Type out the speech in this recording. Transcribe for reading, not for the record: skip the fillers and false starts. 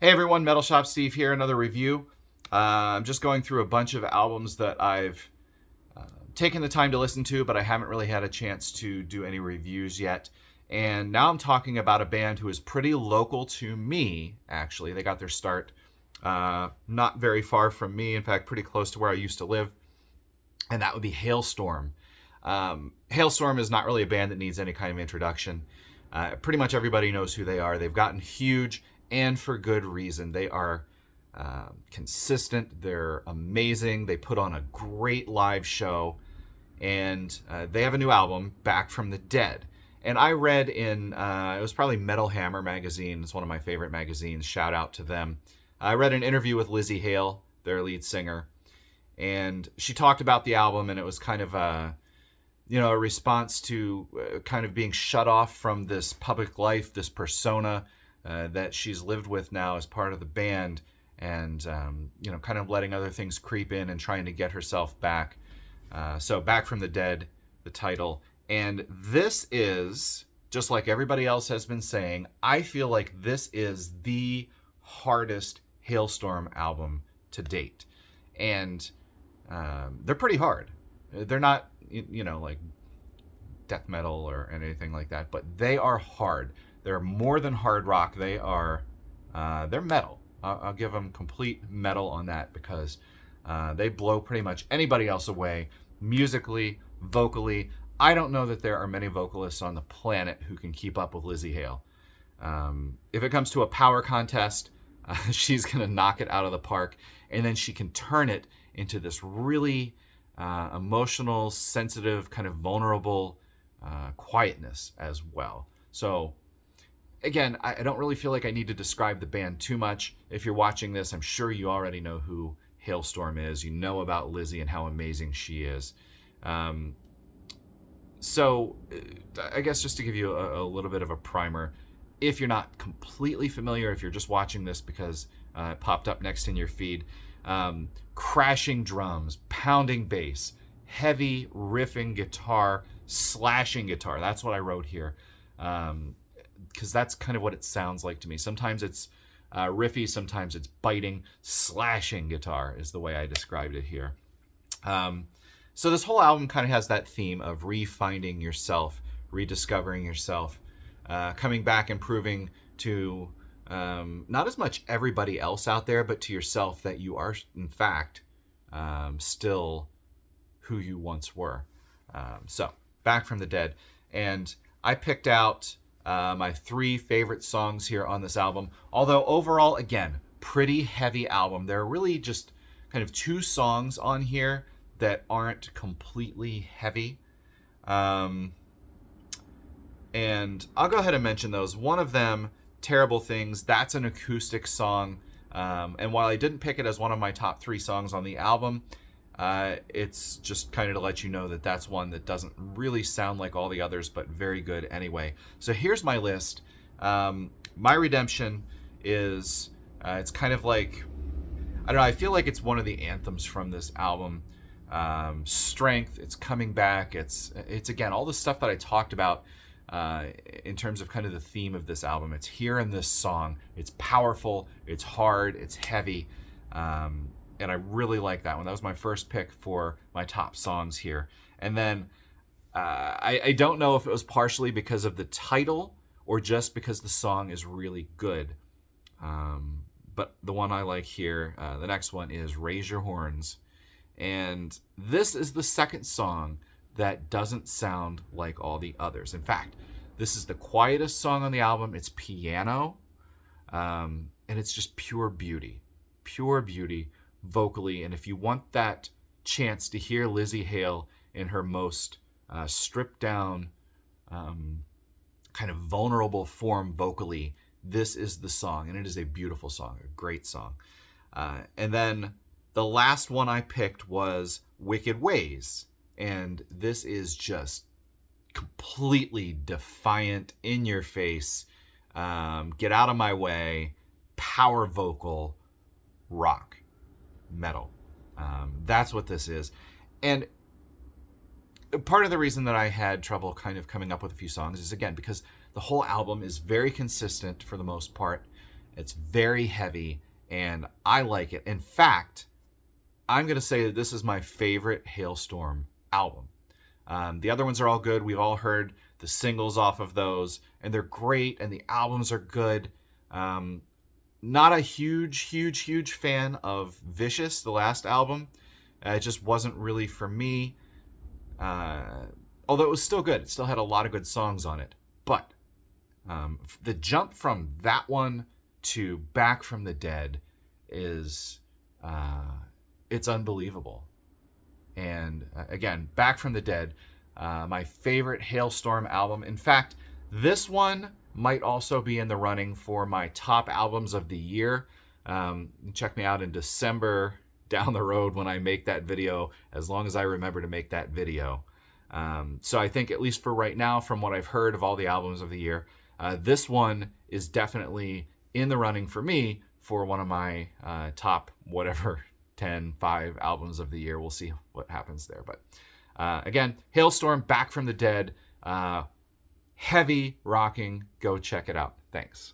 Hey everyone, Metal Shop Steve here, another review. I'm just going through a bunch of albums that I've taken the time to listen to, but I haven't really had a chance to do any reviews yet. And now I'm talking about a band who is pretty local to me, actually. They got their start not very far from me, in fact, pretty close to where I used to live, and that would be Halestorm. Halestorm is not really a band that needs any kind of introduction. Pretty much everybody knows who they are. They've gotten huge, and for good reason. They are consistent. They're amazing. They put on a great live show, and they have a new album, Back from the Dead. And I read in, it was probably Metal Hammer magazine. It's one of my favorite magazines. Shout out to them. I read an interview with Lizzie Hale, their lead singer, and she talked about the album, and it was kind of a response to kind of being shut off from this public life, this persona that she's lived with now as part of the band, and kind of letting other things creep in and trying to get herself back. So Back from the Dead, the title. And this is, just like everybody else has been saying, I feel like this is the hardest Halestorm album to date. And they're pretty hard. They're not, like death metal or anything like that, but they are hard. They're more than hard rock. They're metal. I'll give them complete metal on that, because they blow pretty much anybody else away musically, vocally. I don't know that there are many vocalists on the planet who can keep up with Lizzie Hale. If it comes to a power contest, she's going to knock it out of the park, and then she can turn it into this really emotional, sensitive, kind of vulnerable quietness as well. So again, I don't really feel like I need to describe the band too much. If you're watching this, I'm sure you already know who Halestorm is. You know about Lizzie and how amazing she is. So I guess just to give you a little bit of a primer, if you're not completely familiar, if you're just watching this because it popped up next in your feed, crashing drums, pounding bass, heavy riffing guitar, slashing guitar. That's what I wrote here. Because that's kind of what it sounds like to me. Sometimes it's riffy, sometimes it's biting. Slashing guitar is the way I described it here. So this whole album kind of has that theme of refinding yourself, rediscovering yourself, coming back and proving to not as much everybody else out there, but to yourself that you are, in fact, still who you once were. So, Back from the Dead. And I picked out my 3 favorite songs here on this album. Although overall, again, pretty heavy album. There are really just kind of 2 songs on here that aren't completely heavy. And I'll go ahead and mention those. One of them, Terrible Things, that's an acoustic song. And while I didn't pick it as one of my top 3 songs on the album, it's just kind of to let you know that that's one that doesn't really sound like all the others, but very good anyway. So here's my list. My Redemption is, it's kind of like, I don't know, I feel like it's one of the anthems from this album. Strength, it's coming back. It's again, all the stuff that I talked about in terms of kind of the theme of this album. It's here in this song. It's powerful, it's hard, it's heavy. And I really like that one. That was my first pick for my top songs here. And then I don't know if it was partially because of the title or just because the song is really good. But the one I like here, the next one is Raise Your Horns. And this is the second song that doesn't sound like all the others. In fact, this is the quietest song on the album. It's piano, and it's just pure beauty vocally. And if you want that chance to hear Lizzie Hale in her most stripped down, kind of vulnerable form vocally, this is the song. And it is a beautiful song, a great song. And then the last one I picked was Wicked Ways. And this is just completely defiant, in your face, get out of my way, power vocal, rock, metal. That's what this is. And part of the reason that I had trouble kind of coming up with a few songs is, again, because the whole album is very consistent for the most part. It's very heavy, and I like it. In fact, I'm going to say that this is my favorite Halestorm album. The other ones are all good. We've all heard the singles off of those, and they're great, and the albums are good. Not a huge fan of Vicious, the last album. It just wasn't really for me. Although it was still good. It still had a lot of good songs on it. But the jump from that one to Back from the Dead is it's unbelievable. And again, Back from the Dead, my favorite Halestorm album. In fact, this one might also be in the running for my top albums of the year. Check me out in December down the road when I make that video, as long as I remember to make that video. So I think, at least for right now, from what I've heard of all the albums of the year, this one is definitely in the running for me for one of my top whatever 5 albums of the year. We'll see what happens there. But again, Halestorm, Back from the Dead, heavy rocking. Go check it out. Thanks.